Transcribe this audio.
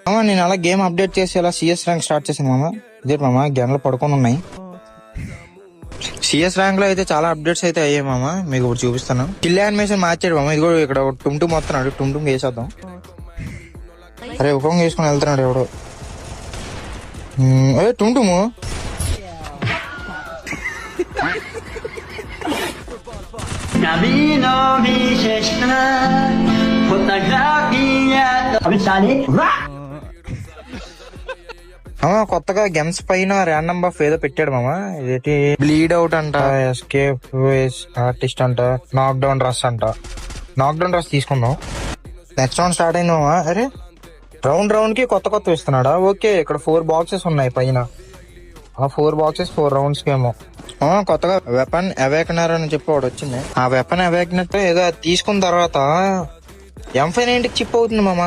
నేను అలా game update చేసి అలా సిఎస్ ర్యాంక్ స్టార్ట్ చేశాను మామ. ఇదే మామ గన్లు పడుకొని ఉన్నాయి. సిఎస్ ర్యాంక్ లో అయితే చాలా అప్డేట్స్ అయితే అయ్యాయి మామ. మీకు ఇప్పుడు చూపిస్తాను. కిల్ యానిమేషన్ మార్చాడు మామ. ఇది కూడా ఇక్కడ టుమ్ వస్తున్నాడు. టుమ్ వేసేద్దాం. అరే ఉపం వేసుకుని వెళ్తున్నాడు ఎవడో. అదే టుమ్ కొత్తగా గెమ్స్ పైన ర్యాండమ్ బఫ్ ఏదో పెట్టాడు మామ. ఇదేంటి బ్లీడ్ అవుట్ అంట, ఎస్కేప్ ఆర్టిస్ట్ అంట, నాక్ డౌన్ రష్ అంట. నాక్ డౌన్ రష్ తీసుకుందాం. నెక్స్ట్ రౌండ్ స్టార్ట్ అయింది మామ. అరే రౌండ్ కి కొత్త ఇస్తున్నాడా? ఓకే, ఇక్కడ 4 బాక్సెస్ ఉన్నాయి పైన. ఆ 4 బాక్సెస్ 4 రౌండ్స్ కి ఏమో. కొత్తగా వెపన్ అవేకనర్ అని చెప్పి ఒకటి వచ్చింది. ఆ వెపన్ అవేకనర్ ఏదో తీసుకున్న తర్వాత M590 చిప్ అవుతుంది మామ.